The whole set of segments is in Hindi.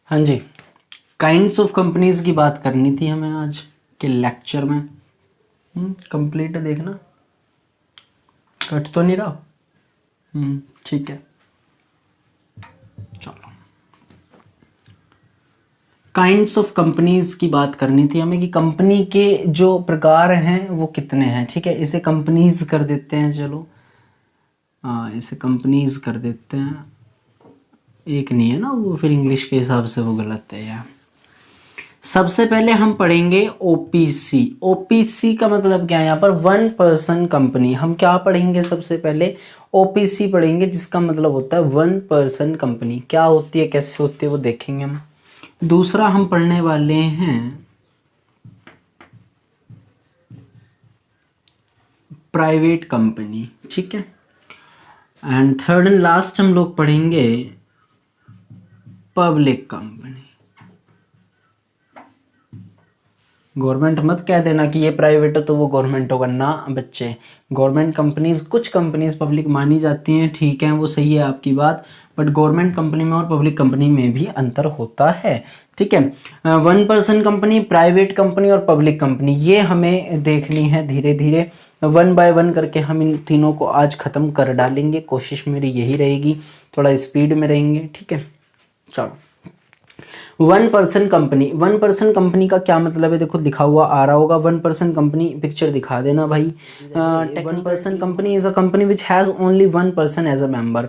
हाँ जी, काइंड्स ऑफ कंपनीज की बात करनी थी हमें आज के लेक्चर में। कंप्लीट देखना, कट तो नहीं रहा। ठीक है, चलो। काइंड्स ऑफ कंपनीज की बात करनी थी हमें कि कंपनी के जो प्रकार हैं वो कितने हैं। ठीक है, इसे कंपनीज कर देते हैं। चलो हाँ, इसे कंपनीज कर देते हैं। एक नहीं है ना वो, फिर इंग्लिश के हिसाब से वो गलत है यार। सबसे पहले हम पढ़ेंगे ओपीसी। ओपीसी का मतलब क्या है यहाँ पर? One person company. हम क्या पढ़ेंगे? सबसे पहले ओपीसी पढ़ेंगे, जिसका मतलब होता है वन पर्सन कंपनी। क्या होती है, कैसे होती है, वो देखेंगे हम। दूसरा हम पढ़ने वाले हैं प्राइवेट कंपनी। ठीक है, एंड थर्ड एंड लास्ट हम लोग पढ़ेंगे पब्लिक कंपनी। गवर्नमेंट मत कह देना कि ये प्राइवेट है तो वो गवर्नमेंट होगा ना बच्चे। गवर्नमेंट कंपनीज, कुछ कंपनीज पब्लिक मानी जाती हैं, ठीक है, वो सही है आपकी बात, बट गवर्नमेंट कंपनी में और पब्लिक कंपनी में भी अंतर होता है। ठीक है, one person company, private company और पब्लिक कंपनी, ये हमें देखनी है धीरे धीरे, वन बाय वन करके हम इन तीनों को आज ख़त्म कर डालेंगे। कोशिश मेरी यही रहेगी, थोड़ा स्पीड में रहेंगे। ठीक है, चलो। One person company, one person company का क्या मतलब है? देखो लिखा हुआ आ रहा होगा, वन पर्सन कंपनी, पिक्चर दिखा देना भाई। One person company is a company which has only one person as a member.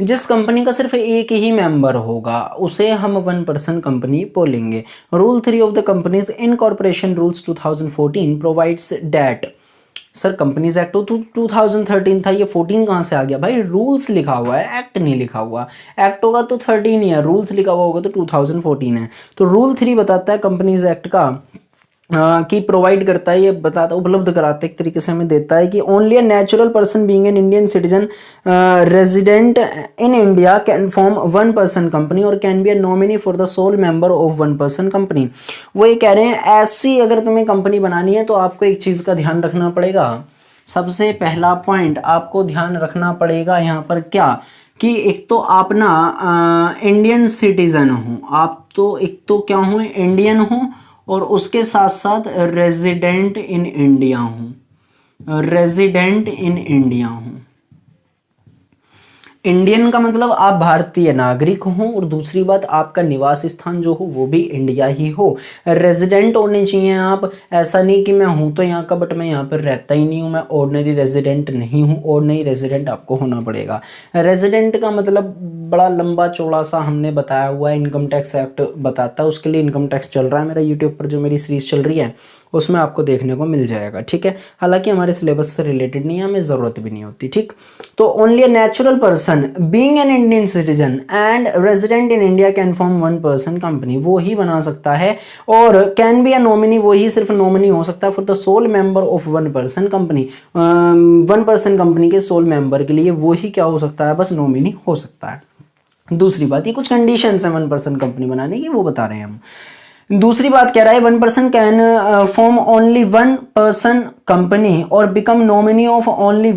जिस कंपनी का सिर्फ एक ही मेंबर होगा उसे हम वन पर्सन कंपनी बोलेंगे। Rule 3 of the companies incorporation rules 2014 provides that. Sir companies act तो 2013 था, ये 14 कहाँ से आ गया भाई? रूल्स लिखा हुआ है, एक्ट नहीं लिखा हुआ। एक्ट होगा तो 13 ही है, रूल्स लिखा हुआ होगा तो 2014 है। तो रूल 3 बताता है कंपनीज एक्ट का कि प्रोवाइड करता है, ये बताता, उपलब्ध कराता है, एक तरीके से हमें देता है कि only a natural person being an Indian citizen resident in India can form one person company और can be a nominee for the sole member of one person company. वो ये कह रहे हैं ऐसी अगर तुम्हें कंपनी बनानी है तो आपको एक चीज़ का ध्यान रखना पड़ेगा। सबसे पहला पॉइंट आपको ध्यान रखना पड़ेगा यहाँ पर क्या, कि एक तो आप ना इंडियन सिटीजन हो, आप तो एक तो क्या हो, इंडियन हो, और उसके साथ साथ रेजिडेंट इन इंडिया हूँ। रेजिडेंट इन इंडिया हूँ। इंडियन का मतलब आप भारतीय नागरिक हो, और दूसरी बात आपका निवास स्थान जो हो वो भी इंडिया ही हो। रेजिडेंट होने चाहिए आप, ऐसा नहीं कि मैं हूँ तो यहाँ का बट मैं यहाँ पर रहता ही नहीं हूँ, मैं ऑर्डिनरी रेजिडेंट नहीं हूँ। ऑर्डिनरी रेजिडेंट आपको होना पड़ेगा। रेजिडेंट का मतलब बड़ा लंबा चौड़ा सा हमने बताया हुआ है, इनकम टैक्स एक्ट बताता है, उसके लिए इनकम टैक्स चल रहा है मेरा यूट्यूब पर, जो मेरी सीरीज चल रही है उसमें आपको देखने को मिल जाएगा। ठीक है, हालांकि हमारे सिलेबस से रिलेटेड नहीं है, हमें ज़रूरत भी नहीं होती। ठीक, तो only a natural person being an Indian citizen and resident in India can form one person company, वो ही बना सकता है। और कैन बी अ नॉमिनी, वो ही सिर्फ नॉमिनी हो सकता है for the sole member of one person company. One person company के सोल मेंबर के लिए वो ही क्या हो सकता है? बस नॉमिनी हो सकता है। दूसरी बात, ये कुछ कंडीशंस हैं वन पर्सन कंपनी बनाने की, वो बता रहे हैं हम। दूसरी बात कह रहा है one person can form only one person company और become nominee of only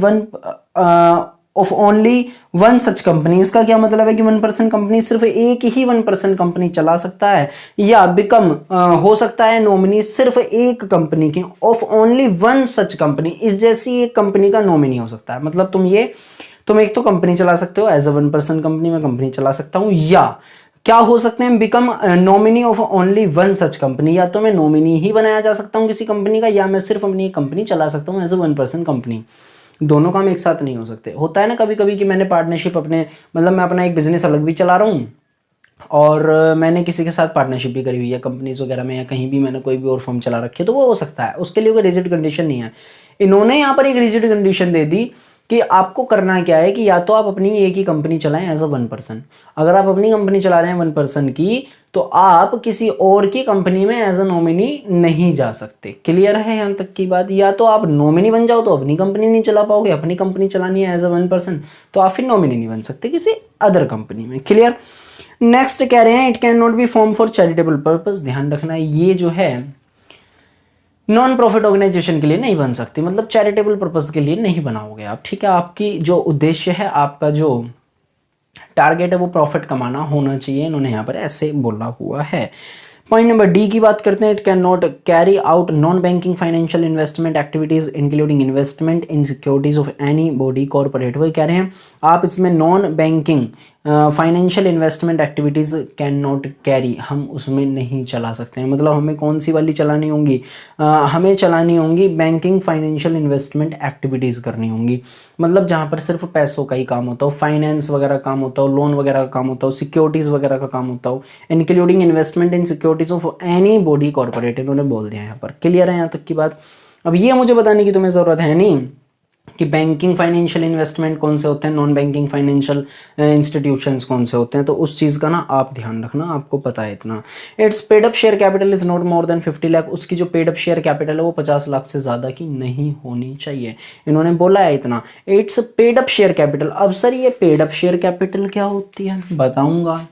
one such company. इसका क्या मतलब है कि वन पर्सन कंपनी सिर्फ एक ही वन पर्सन कंपनी चला सकता है, या बिकम हो सकता है नॉमिनी सिर्फ एक कंपनी की of only one such company, इस जैसी एक कंपनी का नॉमिनी हो सकता है। मतलब तुम एक तो कंपनी चला सकते हो as a one person company, में कंपनी चला सकता हूं, या क्या हो सकते हैं, become nominee of only one such company, या तो मैं नॉमिनी ही बनाया जा सकता हूं किसी कंपनी का, या मैं सिर्फ अपनी कंपनी चला सकता हूं as a one person company. दोनों काम एक साथ नहीं हो सकते। होता है ना कभी कभी कि मैंने पार्टनरशिप अपने, मतलब मैं अपना एक बिजनेस अलग भी चला रहा हूँ और मैंने किसी के साथ पार्टनरशिप भी करी हुई है कंपनीज वगैरह में, या कहीं भी मैंने कोई भी और फॉर्म चला रखी है, तो वो हो सकता है। उसके लिए कोई रिजिड कंडीशन नहीं है। इन्होंने यहाँ पर एक रिजिड कंडीशन दे दी कि आपको करना क्या है कि या तो आप अपनी एक ही कंपनी चलाएं एज अ वन पर्सन। अगर आप अपनी कंपनी चला रहे हैं वन पर्सन की, तो आप किसी और की कंपनी में एज अ नॉमिनी नहीं जा सकते। क्लियर है यहाँ तक की बात? या तो आप नॉमिनी बन जाओ तो अपनी कंपनी नहीं चला पाओगे, अपनी कंपनी चलानी है एज अ वन पर्सन तो आप फिर नॉमिनी नहीं बन सकते किसी अदर कंपनी में। क्लियर? नेक्स्ट कह रहे हैं it can not be form for charitable purpose. ध्यान रखना ये जो है नॉन प्रॉफिट ऑर्गेनाइजेशन के लिए नहीं बन सकती, मतलब चैरिटेबल पर्पस के लिए नहीं बनाओगे आप। ठीक है, आपकी जो उद्देश्य है, आपका जो टारगेट है वो प्रॉफिट कमाना होना चाहिए, इन्होंने यहाँ पर ऐसे बोला हुआ है। पॉइंट नंबर डी की बात करते हैं। It can not carry out non banking financial investment activities including investment in securities of any body corporate. वो कह रहे हैं आप इसमें non banking financial investment activities can not carry, हम उसमें नहीं चला सकते हैं। मतलब हमें कौन सी वाली चलानी होंगी, हमें चलानी होंगी बैंकिंग फाइनेंशियल इन्वेस्टमेंट एक्टिविटीज़ करनी होंगी। मतलब जहाँ पर सिर्फ पैसों का ही काम होता हो, फाइनेंस वगैरह काम होता हो, लोन वगैरह का काम होता हो, सिक्योरिटीज़ वगैरह का काम होता हो, including investment in securities of any body corporate, इन्होंने बोल दिया यहाँ पर। क्लियर है यहाँ तक की बात। अब ये मुझे बताने की तुम्हें ज़रूरत है नहीं कि बैंकिंग फाइनेंशियल इन्वेस्टमेंट कौन से होते हैं, नॉन बैंकिंग फाइनेंशियल इंस्टीट्यूशंस कौन से होते हैं, तो उस चीज़ का ना आप ध्यान रखना, आपको पता है इतना। It's paid up share capital is not more than 50 lakh, उसकी जो पेड अप शेयर कैपिटल है वो 50 लाख से ज़्यादा की नहीं होनी चाहिए, इन्होंने बोला है इतना। It's paid up share capital. अब सर ये पेड अप शेयर कैपिटल क्या होती है, बताऊंगा।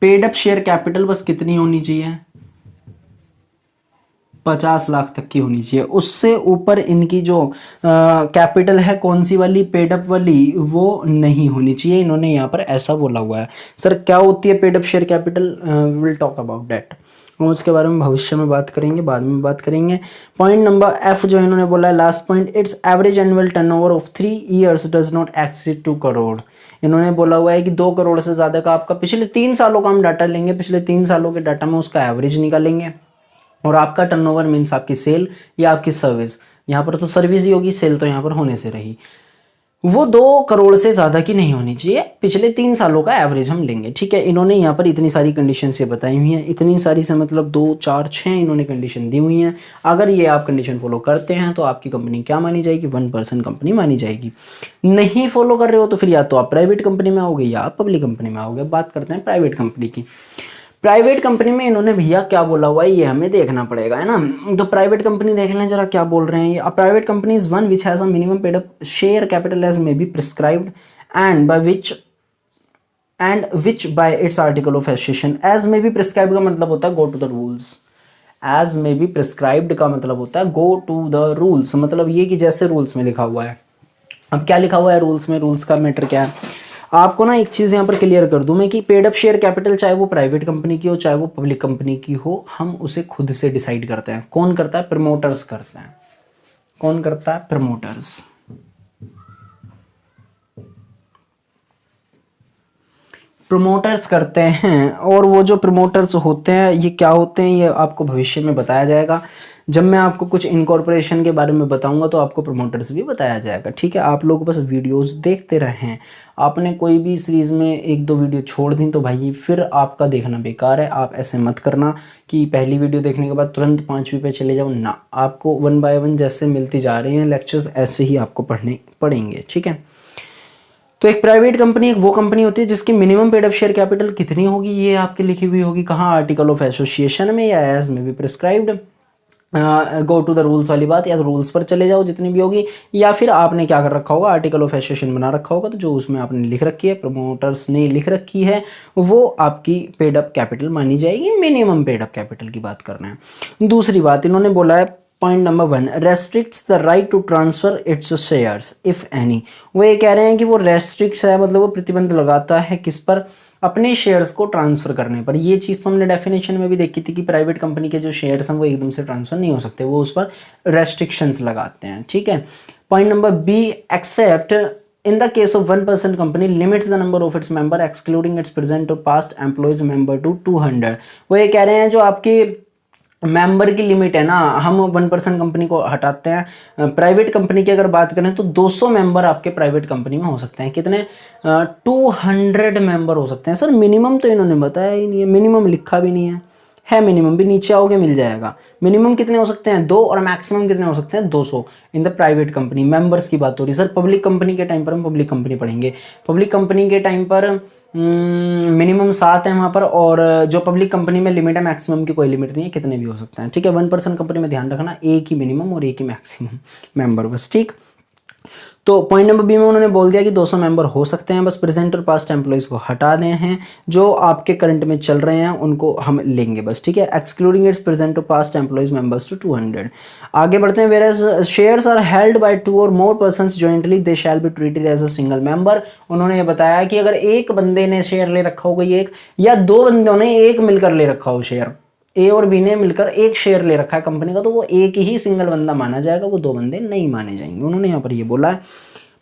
पेड अप शेयर कैपिटल बस कितनी होनी चाहिए, 50 लाख तक की होनी चाहिए। उससे ऊपर इनकी जो कैपिटल है कौन सी वाली, पेडअप वाली, वो नहीं होनी चाहिए, इन्होंने यहाँ पर ऐसा बोला हुआ है। सर क्या होती है paid up share capital, will talk about that, हम उसके बारे में भविष्य में बात करेंगे, बाद में बात करेंगे। पॉइंट नंबर एफ जो इन्होंने बोला है last point, it's average annual turnover of 3 years does not exceed 2 crore. इन्होंने बोला हुआ है कि 2 करोड़ से ज़्यादा का आपका पिछले 3 सालों का हम डाटा लेंगे, पिछले 3 सालों के डाटा में उसका एवरेज निकालेंगे, और आपका टर्नओवर मीन्स आपकी सेल या आपकी सर्विस, यहाँ पर तो सर्विस ही होगी, सेल तो यहाँ पर होने से रही, वो 2 करोड़ से ज़्यादा की नहीं होनी चाहिए, पिछले 3 सालों का एवरेज हम लेंगे। ठीक है, इन्होंने यहाँ पर इतनी सारी कंडीशन से बताई हुई हैं, इतनी सारी से मतलब 2 4 6 इन्होंने कंडीशन दी हुई हैं। अगर ये आप कंडीशन फॉलो करते हैं तो आपकी कंपनी क्या मानी जाएगी, 1% कंपनी मानी जाएगी। नहीं फॉलो कर रहे हो तो फिर या तो आप प्राइवेट कंपनी में आओगे या आप पब्लिक कंपनी में आओगे। बात करते हैं प्राइवेट कंपनी की। प्राइवेट कंपनी में इन्होंने भैया क्या बोला हुआ है ये हमें देखना पड़ेगा, है ना। तो प्राइवेट कंपनी देख लें जरा क्या बोल रहे हैं ये। A private company is one which has a minimum paid up share capital as may be prescribed and which by its article of association. As may be prescribed का मतलब होता है go to the rules, as may be prescribed का मतलब होता है गो टू द रूल्स, मतलब ये कि जैसे रूल्स में लिखा हुआ है। अब क्या लिखा हुआ है रूल्स में, रूल्स का मैटर क्या है, आपको ना एक चीज़ यहाँ पर क्लियर कर दूं मैं कि पेड अप शेयर कैपिटल चाहे वो प्राइवेट कंपनी की हो चाहे वो पब्लिक कंपनी की हो, हम उसे खुद से डिसाइड करते हैं। कौन करता है, प्रमोटर्स करते हैं। कौन करता है, प्रमोटर्स। प्रमोटर्स करते हैं, और वो जो प्रमोटर्स होते हैं ये क्या होते हैं ये आपको भविष्य में बताया जाएगा। जब मैं आपको कुछ इनकॉर्पोरेशन के बारे में बताऊंगा तो आपको प्रमोटर्स भी बताया जाएगा। ठीक है, आप लोग बस वीडियोस देखते रहें। आपने कोई भी सीरीज़ में 1-2 वीडियो छोड़ दी तो भाई फिर आपका देखना बेकार है। आप ऐसे मत करना कि पहली वीडियो देखने के बाद तुरंत 5वीं पे चले जाओ ना, आपको 1 बाय 1 जैसे मिलती जा रही हैं लेक्चर्स ऐसे ही आपको पढ़ने पड़ेंगे। ठीक है, तो एक प्राइवेट कंपनी एक वो कंपनी होती है जिसकी minimum paid up share capital कितनी होगी, ये आपकी लिखी हुई होगी कहाँ, आर्टिकल ऑफ एसोसिएशन में या as may be prescribed. Go to the rules वाली बात, या तो रूल्स पर चले जाओ जितनी भी होगी, या फिर आपने क्या कर रखा होगा, आर्टिकल ऑफ एसोसिएशन बना रखा होगा, तो जो उसमें आपने लिख रखी है, प्रमोटर्स ने लिख रखी है, वो आपकी पेड अप कैपिटल मानी जाएगी। मिनिमम पेड अप कैपिटल की बात कर रहे हैं। दूसरी बात इन्होंने बोला है point number 1, restricts the right to transfer its shares if any. वो ये कह रहे हैं कि वो रेस्ट्रिक्ट्स है, मतलब वो प्रतिबंध लगाता है किस पर, अपने शेयर्स को ट्रांसफर करने पर। ये चीज़ तो हमने डेफिनेशन में भी देखी थी कि प्राइवेट कंपनी के जो शेयर्स हैं वो एकदम से ट्रांसफर नहीं हो सकते, वो उस पर रेस्ट्रिक्शंस लगाते हैं। ठीक है, point number B, except in the case of 1% company limits the number of its member excluding its present or past employees member to 200। वो ये कह रहे हैं जो आपकी मेंबर की लिमिट है ना, हम 1% कंपनी को हटाते हैं। प्राइवेट कंपनी की अगर बात करें तो 200 मेंबर आपके प्राइवेट कंपनी में हो सकते हैं। कितने, 200 मेंबर हो सकते हैं। सर मिनिमम तो इन्होंने बताया ही नहीं है, मिनिमम लिखा भी नहीं है मिनिमम भी, नीचे आओगे मिल जाएगा। मिनिमम कितने हो सकते हैं, 2, और मैक्सिमम कितने हो सकते हैं, 200 in the private company. Members की बात हो रही है। सर पब्लिक कंपनी के टाइम पर हम पब्लिक कंपनी पढ़ेंगे, पब्लिक कंपनी के टाइम पर मिनिमम 7 है वहाँ पर, और जो पब्लिक कंपनी में लिमिट है मैक्सिमम की कोई लिमिट नहीं है, कितने भी हो सकते हैं। ठीक है, 1% कंपनी में ध्यान रखना एक ही मिनिमम और एक ही मैक्सिमम मेंबर बस। ठीक, तो पॉइंट नंबर बी में उन्होंने बोल दिया कि 200 मेंबर हो सकते हैं, बस प्रेजेंट और पास्ट एम्प्लॉयज़ को हटा दें हैं, जो आपके करंट में चल रहे हैं उनको हम लेंगे बस, ठीक है, एक्सक्लूडिंग इट्स प्रेजेंट और पास्ट एम्प्लॉयज़ मेंबर्स टू 200। आगे बढ़ते हैं, whereas shares are held by 2 और more persons jointly they shall be treated as a single member. उन्होंने ये बताया कि अगर एक बंदे ने शेयर ले रखा हो, कोई एक या दो बंदों ने एक मिलकर ले रखा हो शेयर, ए और बी ने मिलकर एक शेयर ले रखा है कंपनी का, तो वो एक ही सिंगल बंदा माना जाएगा, वो दो बंदे नहीं माने जाएंगे। उन्होंने यहाँ पर ये बोला है।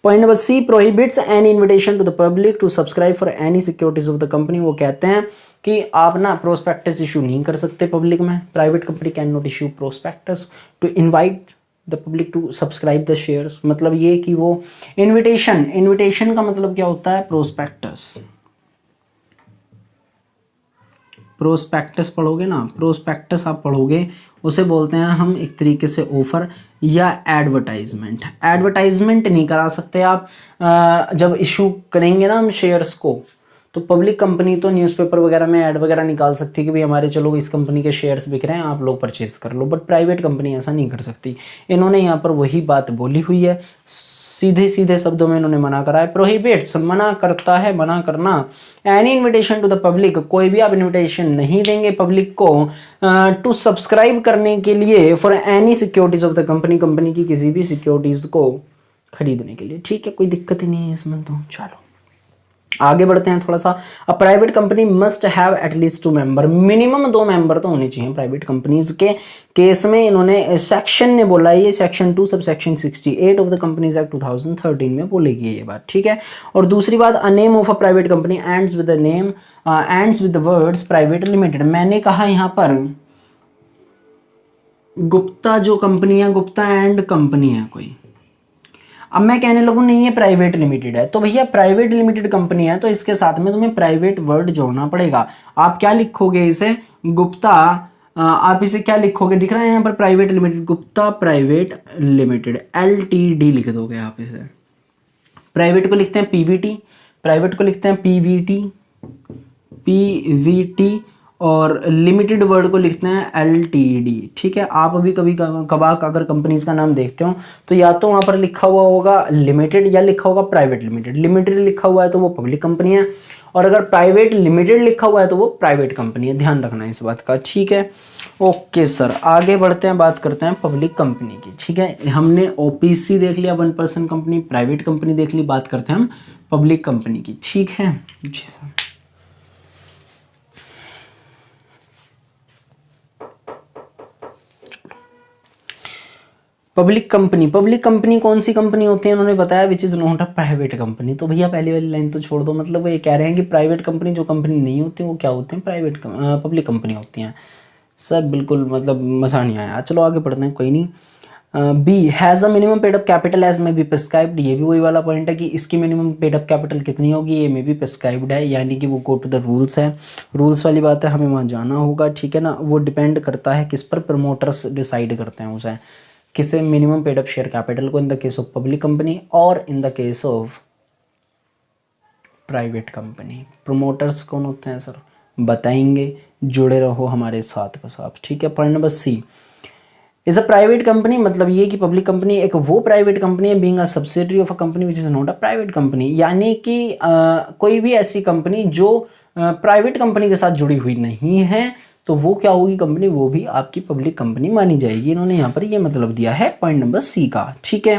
Point number C, prohibits any invitation to the public to subscribe for any securities of the company. वो कहते हैं कि आप ना प्रोस्पेक्टस इशू नहीं कर सकते पब्लिक में, private company can not issue prospectus to invite the public to subscribe the shares. मतलब ये कि वो इन्विटेशन का मतलब क्या होता है, प्रोस्पेक्टस पढ़ोगे ना, प्रोस्पेक्टस आप पढ़ोगे, उसे बोलते हैं हम एक तरीके से ऑफर या एडवर्टाइजमेंट। एडवर्टाइजमेंट नहीं करा सकते आप जब इशू करेंगे ना हम शेयर्स को, तो पब्लिक कंपनी तो न्यूज़पेपर वगैरह में ऐड वगैरह निकाल सकती है कि भाई हमारे चलो इस कंपनी के शेयर्स बिक रहे हैं, आप लोग परचेज कर लो, बट प्राइवेट कंपनी ऐसा नहीं कर सकती। इन्होंने यहाँ पर वही बात बोली हुई है, सीधे सीधे शब्दों में इन्होंने मना करा है। प्रोहिबिट्स मना करता है, मना करना, any invitation to the public, कोई भी आप इन्विटेशन नहीं देंगे पब्लिक को टू सब्सक्राइब करने के लिए for any securities of the company, company की किसी भी सिक्योरिटीज को खरीदने के लिए, ठीक है, कोई दिक्कत ही नहीं है इसमें। तो चलो आगे बढ़ते हैं थोड़ा सा। अ private company must have at least 2 member, minimum 2 member तो होने चाहिए प्राइवेट कंपनीज के केस में। इन्होंने सेक्शन ने बोला, ये section 2 sub section 68 of the companies act 2013 में बोलेगी ये बात, ठीक है। और दूसरी बात, a name of a private company ends with the name ends with the words private limited. मैंने कहा यहाँ पर गुप्ता जो कंपनी है, गुप्ता एंड कंपनी है कोई, अब मैं कहने लगूँ नहीं ये प्राइवेट लिमिटेड है, तो भैया प्राइवेट लिमिटेड कंपनी है तो इसके साथ में तुम्हें प्राइवेट वर्ड जोड़ना पड़ेगा। आप क्या लिखोगे इसे, गुप्ता, आप इसे क्या लिखोगे, दिख रहा है यहाँ पर private limited, Gupta private limited LTD लिख दोगे आप इसे। प्राइवेट को लिखते हैं PVT, प्राइवेट को लिखते हैं PVT और लिमिटेड वर्ड को लिखते हैं LTD, ठीक है। आप अभी कभी कभार अगर कंपनीज का नाम देखते हो तो या तो वहाँ पर लिखा हुआ होगा लिमिटेड या लिखा होगा प्राइवेट लिमिटेड। लिमिटेड लिखा हुआ है तो वो पब्लिक कंपनी है, और अगर प्राइवेट लिमिटेड लिखा हुआ है तो वो प्राइवेट कंपनी है, ध्यान रखना इस बात का, ठीक है। ओके सर, आगे बढ़ते हैं, बात करते हैं पब्लिक कंपनी की, ठीक है। हमने OPC देख लिया, 1 पर्सन कंपनी, प्राइवेट कंपनी देख ली, बात करते हैं हम पब्लिक कंपनी की, ठीक है जी सर। पब्लिक कंपनी कौन सी कंपनी होती है, उन्होंने बताया विच is not a private company. तो भैया पहली वाली लाइन तो छोड़ दो, मतलब वो ये कह रहे हैं कि प्राइवेट कंपनी जो कंपनी नहीं होती वो क्या होते हैं, पब्लिक कंपनी होती हैं। सर बिल्कुल मतलब मज़ा नहीं आया, चलो आगे बढ़ते हैं, कोई नहीं। B has a minimum paid up capital as may be prescribed, ये भी वही वाला पॉइंट है कि इसकी मिनिमम पेड अप कैपिटल कितनी होगी, ये में भी प्रिस्क्राइब्ड है, यानी कि वो गो टू द रूल्स है, रूल्स वाली बात है, हमें वहाँ जाना होगा, ठीक है ना। वो डिपेंड करता है किस पर, प्रमोटर्स डिसाइड करते हैं उसे, किसे minimum paid up share capital को, in the case of public company और in the case of private company. Promoters कौन होते हैं सर, बताएंगे, जुड़े रहो हमारे साथ बस आप, ठीक है। Point number C, is a private company, मतलब ये कि पब्लिक कंपनी एक वो प्राइवेट कंपनी है being a subsidiary of a company which is not a private company, यानी कि कोई भी ऐसी कंपनी जो प्राइवेट कंपनी के साथ जुड़ी हुई नहीं है तो वो क्या होगी कंपनी, वो भी आपकी पब्लिक कंपनी मानी जाएगी। इन्होंने यहाँ पर ये मतलब दिया है पॉइंट नंबर सी का, ठीक है।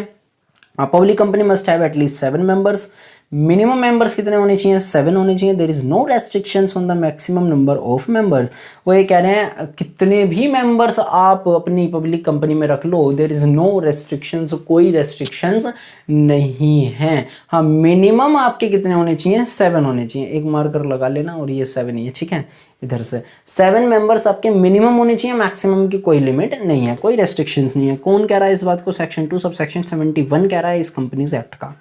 Public company must have at least 7 members, minimum members कितने होने चाहिए, 7 होने चाहिए। There is no restrictions on the maximum number of members, वो ये कह रहे हैं कितने भी मेंबर्स आप अपनी पब्लिक कंपनी में रख लो, देयर इज नो रेस्ट्रिक्शंस, कोई रेस्ट्रिक्शंस नहीं है। हाँ मिनिमम आपके कितने होने चाहिए, 7 होने चाहिए, एक मार्कर लगा लेना और ये 7 ही है, ठीक है। इधर से 7 मेंबर्स आपके मिनिमम होने चाहिए, मैक्सिमम की कोई लिमिट नहीं है, कोई रेस्ट्रिक्शंस नहीं है। कौन कह रहा है इस बात को, सेक्शन 2 सब सेक्शन 71 कह रहा है इस कंपनीज एक्ट का।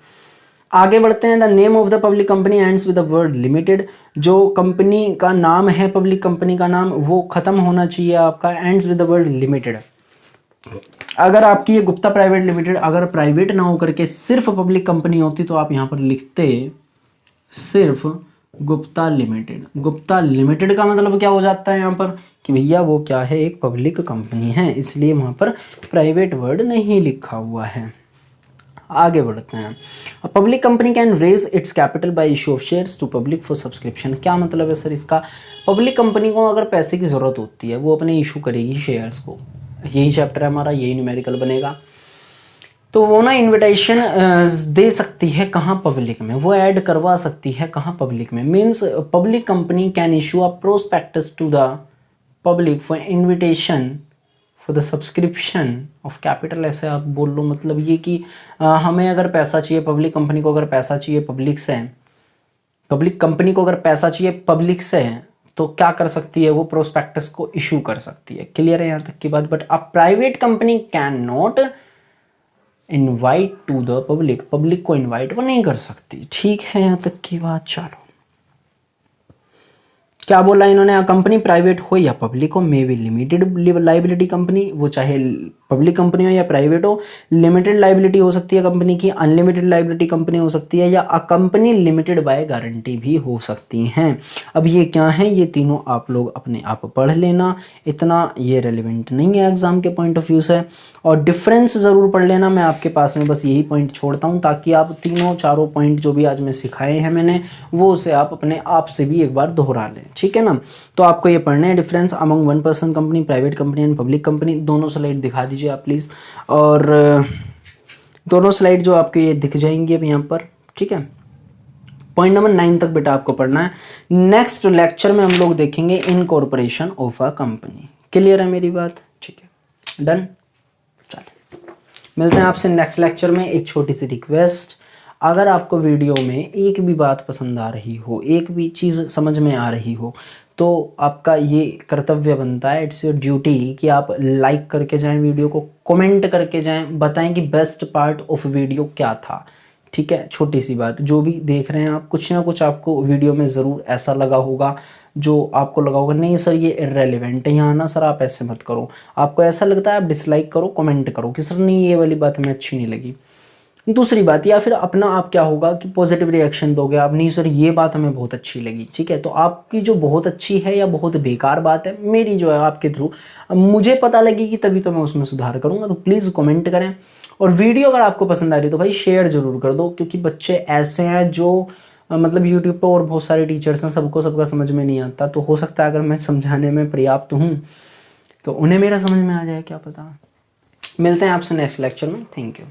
आगे बढ़ते हैं, the name of the public company ends with the word limited, जो कंपनी का नाम है, पब्लिक कंपनी का नाम, वो खत्म होना चाहिए आपका ends with the word limited. अगर आपकी ये गुप्ता प्राइवेट लिमिटेड अगर प्राइवेट ना होकर के सिर्फ पब्लिक कंपनी होती तो आप यहाँ पर लिखते सिर्फ गुप्ता लिमिटेड। गुप्ता लिमिटेड का मतलब क्या हो जाता है यहाँ पर कि भैया वो क्या है, एक पब्लिक कंपनी है, इसलिए वहाँ पर प्राइवेट वर्ड नहीं लिखा हुआ है। आगे बढ़ते हैं। Public company can raise its capital by issue of shares to public for subscription. क्या मतलब है सर इसका? पब्लिक कंपनी को अगर पैसे की ज़रूरत होती है वो अपने इशू करेगी शेयर्स को, यही चैप्टर है हमारा, यही न्यूमेरिकल बनेगा। तो वो ना इनविटेशन दे सकती है कहाँ? पब्लिक में। वो ऐड करवा सकती है कहाँ? पब्लिक में। Means public company can issue a prospectus to the public for invitation for the subscription of capital. ऐसे आप बोल लो, मतलब ये कि हमें अगर पैसा चाहिए, पब्लिक कंपनी को अगर पैसा चाहिए पब्लिक से, पब्लिक कंपनी को अगर पैसा चाहिए पब्लिक से, तो क्या कर सकती है? वो प्रोस्पेक्टस को इशू कर सकती है। क्लियर है यहाँ तक की बात? But a private company can not invite to the public, public को इनवाइट वो नहीं कर सकती। ठीक है यहाँ तक की बात। चलो क्या बोला इन्होंने? कंपनी प्राइवेट हो या पब्लिक हो, may be limited liability company, वो चाहे पब्लिक कंपनी हो या प्राइवेट हो, लिमिटेड लाइबिलिटी हो सकती है कंपनी की, अनलिमिटेड लाइबिलिटी कंपनी हो सकती है, या a company limited by guarantee भी हो सकती हैं। अब ये क्या है? ये तीनों आप लोग अपने आप पढ़ लेना, इतना ये रेलिवेंट नहीं है एग्जाम के पॉइंट ऑफ व्यू से, और डिफरेंस ज़रूर पढ़ लेना। मैं आपके पास में बस यही पॉइंट छोड़ता हूँ ताकि आप तीनों चारों पॉइंट जो भी आज में सिखाए हैं मैंने, वो उसे आप अपने आप से भी एक बार दोहरा लें। ठीक है ना? तो आपको ये पढ़ना है, difference among one person company, private company and public company. दोनों स्लाइड दिखा दीजिए आप प्लीज़, और दोनों स्लाइड जो आपके ये दिख जाएंगी अब यहाँ पर। ठीक है, पॉइंट नंबर 9 तक बेटा आपको पढ़ना है। नेक्स्ट लेक्चर में हम लोग देखेंगे incorporation of a company. Clear है मेरी बात? ठीक है, डन। चलो मिलते हैं आपसे नेक्स्ट लेक्चर में। एक छोटी सी रिक्वेस्ट, अगर आपको वीडियो में एक भी बात पसंद आ रही हो, एक भी चीज़ समझ में आ रही हो, तो आपका ये कर्तव्य बनता है, इट्स योर ड्यूटी, कि आप लाइक करके जाएं वीडियो को, कमेंट करके जाएं, बताएं कि बेस्ट पार्ट ऑफ वीडियो क्या था। ठीक है, छोटी सी बात, जो भी देख रहे हैं आप, कुछ ना कुछ आपको वीडियो में ज़रूर ऐसा लगा होगा जो आपको लगा होगा नहीं सर ये इररेलेवेंट है, यहाँ ना सर आप ऐसे मत करो। आपको ऐसा लगता है आप डिसलाइक करो, कमेंट करो कि सर नहीं ये वाली बात हमें अच्छी नहीं लगी। दूसरी बात, या फिर अपना आप क्या होगा कि पॉजिटिव रिएक्शन दोगे आप, नहीं सर ये बात हमें बहुत अच्छी लगी। ठीक है, तो आपकी जो बहुत अच्छी है या बहुत बेकार बात है, मेरी जो है आपके थ्रू मुझे पता लगेगी, तभी तो मैं उसमें सुधार करूँगा। तो प्लीज़ कमेंट करें, और वीडियो अगर आपको पसंद आ रही है तो भाई शेयर जरूर कर दो, क्योंकि बच्चे ऐसे हैं जो मतलब यूट्यूब पर और बहुत सारे टीचर्स हैं, सबको सबका समझ में नहीं आता। तो हो सकता है अगर मैं समझाने में पर्याप्त हूँ तो उन्हें मेरा समझ में आ जाए, क्या पता। मिलते हैं आपसे नेक्स्ट लेक्चर में। Thank you.